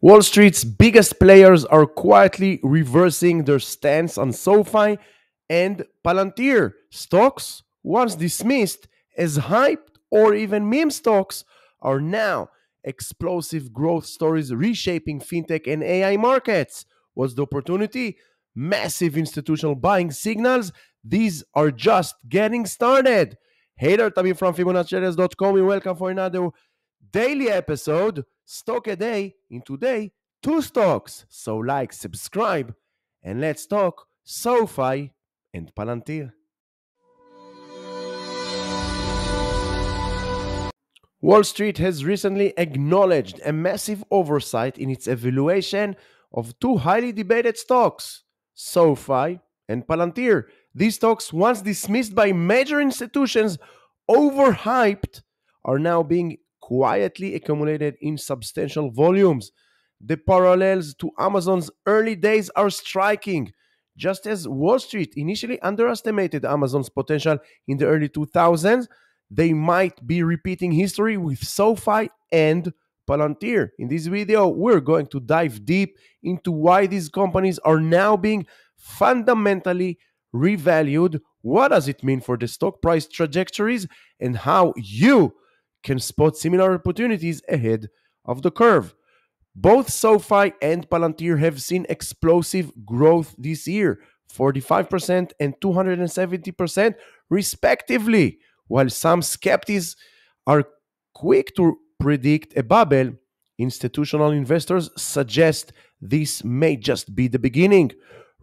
Wall Street's biggest players are quietly reversing their stance on Sofi and Palantir. Stocks, once dismissed as hype or even meme stocks, are now explosive growth stories reshaping fintech and AI markets. What's the opportunity? Massive institutional buying signals. These are just getting started. Hey there, Tamim from Fibonacci.com and welcome for another daily episode, stock a day. In today, two stocks. So like, subscribe, and let's talk Sofi and Palantir. Wall Street has recently acknowledged a massive oversight in its evaluation of two highly debated stocks, Sofi and Palantir. These stocks, once dismissed by major institutions, overhyped, are now being quietly accumulated in substantial volumes. The parallels to Amazon's early days are striking. Just as Wall Street initially underestimated Amazon's potential in the early 2000s, they might be repeating history with Sofi and Palantir. In this video, we're going to dive deep into why these companies are now being fundamentally revalued, what does it mean for the stock price trajectories, and how you can spot similar opportunities ahead of the curve. Both Sofi and Palantir have seen explosive growth this year, 45% and 270% respectively. While some skeptics are quick to predict a bubble, institutional investors suggest this may just be the beginning.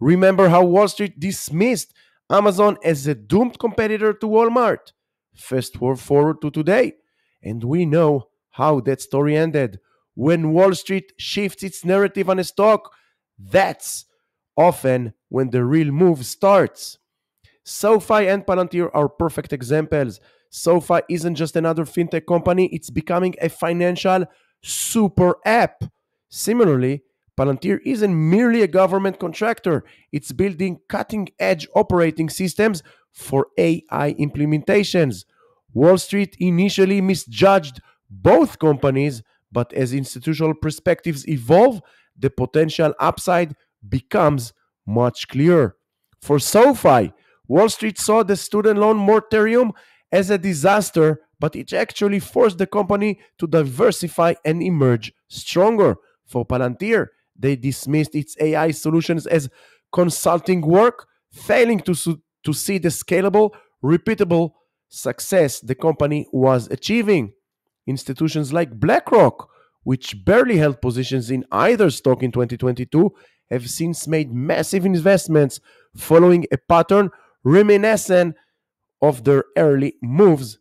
Remember how Wall Street dismissed Amazon as a doomed competitor to Walmart? Fast forward to today, and we know how that story ended. When Wall Street shifts its narrative on a stock, that's often when the real move starts. Sofi and Palantir are perfect examples. Sofi isn't just another fintech company, it's becoming a financial super app. Similarly, Palantir isn't merely a government contractor, it's building cutting-edge operating systems for AI implementations. Wall Street initially misjudged both companies, but as institutional perspectives evolve, the potential upside becomes much clearer. For Sofi, Wall Street saw the student loan moratorium as a disaster, but it actually forced the company to diversify and emerge stronger. For Palantir, they dismissed its AI solutions as consulting work, failing to see the scalable, repeatable success the company was achieving. Institutions like BlackRock, which barely held positions in either stock in 2022, have since made massive investments following a pattern reminiscent of their early moves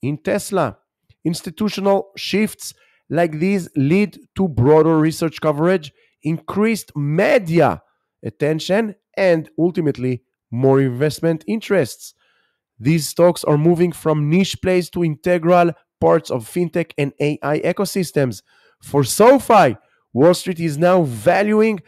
in Tesla. Institutional shifts like these lead to broader research coverage, increased media attention, and ultimately more investment interests. These stocks are moving from niche plays to integral parts of fintech and AI ecosystems. For Sofi, Wall Street is now valuing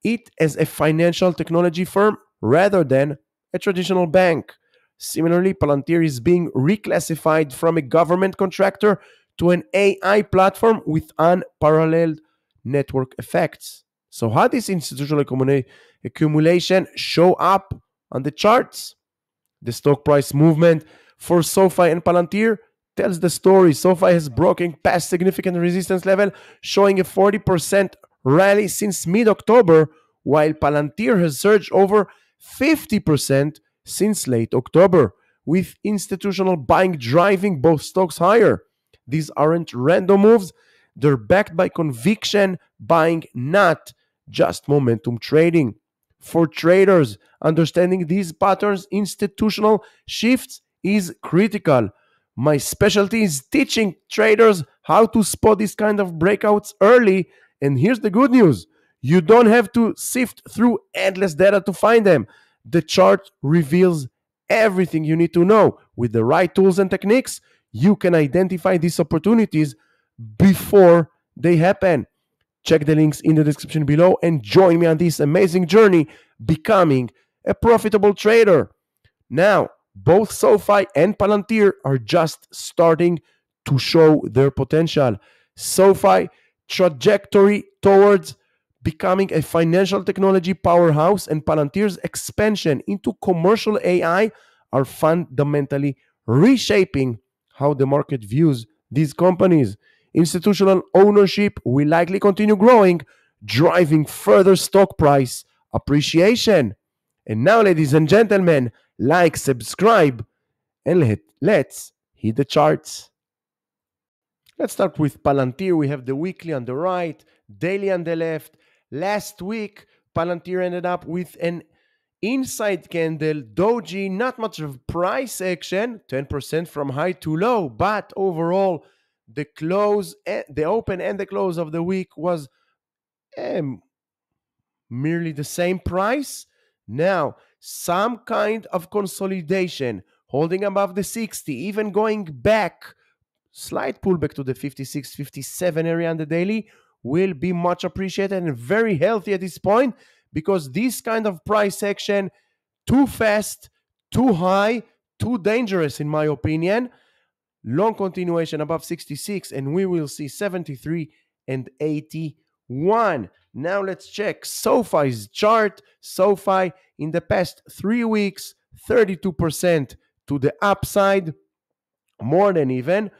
it as a financial technology firm rather than a traditional bank. Similarly, Palantir is being reclassified from a government contractor to an AI platform with unparalleled network effects. So how does institutional accumulation show up on the charts? The stock price movement for Sofi and Palantir tells the story. Sofi has broken past significant resistance level, showing a 40% rally since mid-October, while Palantir has surged over 50% since late October, with institutional buying driving both stocks higher. These aren't random moves, they're backed by conviction buying, not just momentum trading. For traders, understanding these patterns, institutional shifts is critical. My specialty is teaching traders how to spot these kind of breakouts early, and here's the good news. You don't have to sift through endless data to find them. The chart reveals everything you need to know. With the right tools and techniques, you can identify these opportunities before they happen. Check the links in the description below and join me on this amazing journey becoming a profitable trader. Now, both Sofi and Palantir are just starting to show their potential. Sofi trajectory towards becoming a financial technology powerhouse, and Palantir's expansion into commercial AI are fundamentally reshaping how the market views these companies. Institutional ownership will likely continue growing, driving further stock price appreciation. And now, ladies and gentlemen, like, subscribe, and let's hit the charts. Let's start with Palantir. We have the weekly on the right, daily on the left. Last week, Palantir ended up with an inside candle, doji, not much of price action, 10% from high to low, but overall, the open and the close of the week was merely the same price. Now, some kind of consolidation, holding above the 60, even going back, slight pullback to the 56, 57 area on the daily will be much appreciated and very healthy at this point, because this kind of price action, too fast, too high, too dangerous in my opinion. Long continuation above 66, and we will see 73 and 81. Now let's check SoFi's chart. SoFi in the past 3 weeks, 32% to the upside, more than even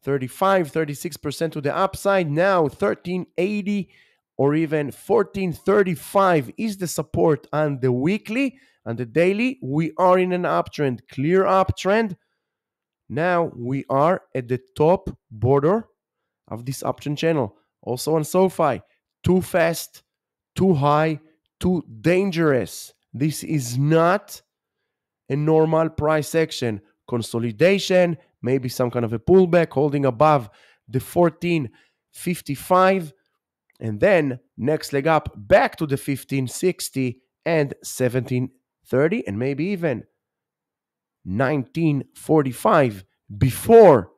36% to the upside. Now 1380 or even 1435 is the support on the weekly. On the daily, we are in an uptrend, clear uptrend. Now we are at the top border of this uptrend channel. Also on SoFi, too fast, too high, too dangerous. This is not a normal price action. Consolidation, maybe some kind of a pullback, holding above the 1455, and then next leg up back to the 1560 and 1730, and maybe even 1945 before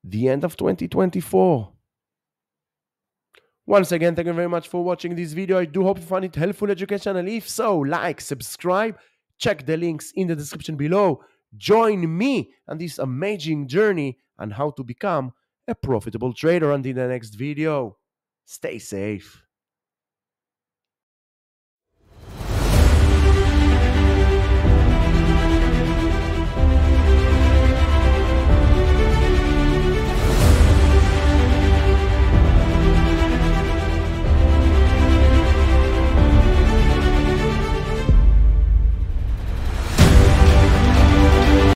the end of 2024. Once again, thank you very much for watching this video. I do hope you found it helpful, educational. If so, like, subscribe, check the links in the description below. Join me on this amazing journey on how to become a profitable trader. Until the next video, stay safe.